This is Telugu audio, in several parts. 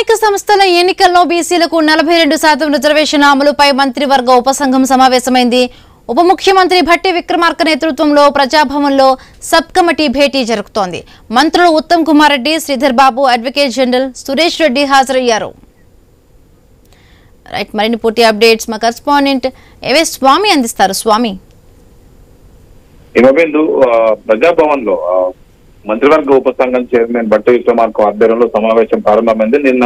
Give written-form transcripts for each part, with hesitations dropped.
స్థానిక సంస్థల ఎన్నికల్లో బీసీలకు 42% రిజర్వేషన్ అమలుపై మంత్రివర్గ ఉపసంఘం సమావేశమైంది. ఉప ముఖ్యమంత్రి భట్టి విక్రమార్క నేతృత్వంలో ప్రజాభవన్లో సబ్ కమిటీ భేటీ జరుగుతోంది. మంత్రులు ఉత్తమ్ కుమార్ రెడ్డి, శ్రీధర్ బాబు, అడ్వకేట్ జనరల్ సురేష్ రెడ్డి హాజరయ్యారు. మరిన్ని పూర్తి అప్డేట్స్ మా కరెస్పాండెంట్ ఏవే స్వామి అందిస్తారు. స్వామి, ప్రజాభవన్ లో మంత్రివర్గ ఉపసంఘం చైర్మన్ భట్టి విక్రమార్క ఆధ్వర్యంలో సమావేశం ప్రారంభమైంది. నిన్న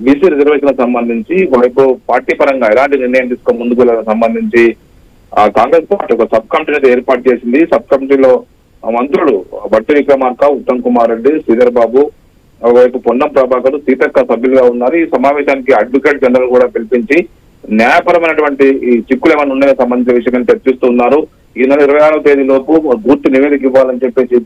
బీసీ రిజర్వేషన్ సంబంధించి వైపు పార్టీ పరంగా ఎలాంటి నిర్ణయం తీసుకుని ముందుకు వెళ్ళడానికి సంబంధించి కాంగ్రెస్ పార్టీ ఒక సబ్ కమిటీని ఏర్పాటు చేసింది. సబ్ కమిటీలో మంత్రులు భట్టి విక్రమార్క, ఉత్తమ్ కుమార్ రెడ్డి, శ్రీధర్ బాబు, ఒకవైపు పొన్నం ప్రభాకర్, సీతక్క సభ్యులుగా ఉన్నారు. ఈ సమావేశానికి అడ్వకేట్ జనరల్ కూడా పిలిపించి న్యాయపరమైనటువంటి ఈ చిక్కులు ఏమైనా ఉన్నాయో సంబంధించిన విషయాన్ని చర్చిస్తున్నారు. ఈ నెల 26వ తేదీలోపు పూర్తి నివేదిక ఇవ్వాలని చెప్పేసి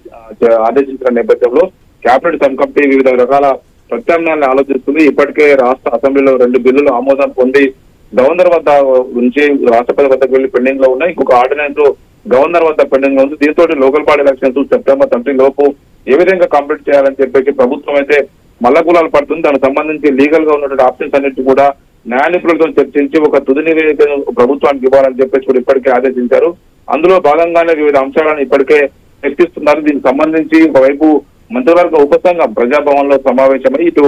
ఆదేశించిన నేపథ్యంలో కేబినెట్ సబ్ కమిటీ వివిధ రకాల ప్రత్యామ్నాయాలను ఆలోచిస్తుంది. ఇప్పటికే రాష్ట్ర అసెంబ్లీలో 2 బిల్లులు ఆమోదం పొంది గవర్నర్ వద్ద నుంచి రాష్ట్రపతి వద్దకు వెళ్లి పెండింగ్ లో ఉన్నాయి. ఇంకొక ఆర్డినెన్స్ గవర్నర్ వద్ద పెండింగ్ లో ఉంది. దీంతో లోకల్ బాడీ ఎలక్షన్స్ సెప్టెంబర్ 30 లోపు ఏ విధంగా కంప్లీట్ చేయాలని చెప్పేసి ప్రభుత్వం అయితే మల్లగులాలు పడుతుంది. దానికి సంబంధించి లీగల్ గా ఉన్నటువంటి ఆప్షన్స్ అన్నిటి కూడా న్యాయ నిపుణులతో చర్చించి ఒక తుది నివేదికను ప్రభుత్వానికి ఇవ్వాలని చెప్పేసి కూడా ఇప్పటికే ఆదేశించారు. అందులో భాగంగానే వివిధ అంశాలను ఇప్పటికే చర్చిస్తున్నారు. దీనికి సంబంధించి ఒకవైపు మంత్రివర్గ ఉపసంఘం ప్రజాభవన్ లో సమావేశమై ఇటు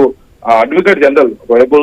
అడ్వకేట్ జనరల్ ఒకవైపు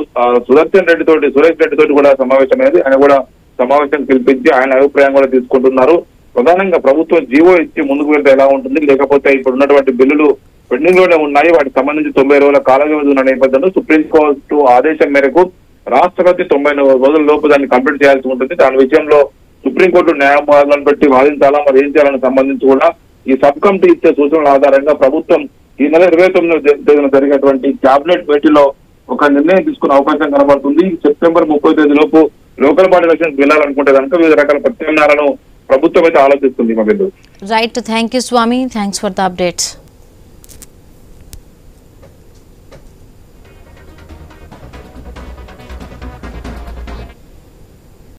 సురేష్ రెడ్డి తోటి కూడా సమావేశమైంది. ఆయన కూడా సమావేశం పిలిపించి ఆయన అభిప్రాయం కూడా తీసుకుంటున్నారు. ప్రధానంగా ప్రభుత్వం జీవో ఇచ్చి ముందుకు వెళ్తే ఎలా ఉంటుంది, లేకపోతే ఇప్పుడు ఉన్నటువంటి బిల్లులు పెండింగ్ లోనే ఉన్నాయి, వాటికి సంబంధించి 90 రోజుల కాల వ్యవధి ఉన్న నేపథ్యంలో సుప్రీంకోర్టు ఆదేశం మేరకు రాష్ట్రపతి 90 రోజుల లోపు దాన్ని కంప్లీట్ చేయాల్సి ఉంటుంది. దాని విషయంలో సుప్రీంకోర్టు న్యాయవాదులను పెట్టి వాదించాలా, మరి ఏం చేయాలని సంబంధించి కూడా ఈ సబ్ కమిటీ ఇచ్చే సూచనల ఆధారంగా ప్రభుత్వం ఈ నెల 29వ తేదీన జరిగేటువంటి కేబినెట్ భేటీలో ఒక నిర్ణయం తీసుకునే అవకాశం కనబడుతుంది. సెప్టెంబర్ 30వ తేదీ లోపు లోకల్ బాడీ ఎలక్షన్స్ వెళ్ళాలనుకుంటే కనుక వివిధ రకాల ప్రత్యామ్నాయాలను ప్రభుత్వం అయితే ఆలోచిస్తుంది. Right, thank you Swamy, thanks for the updates.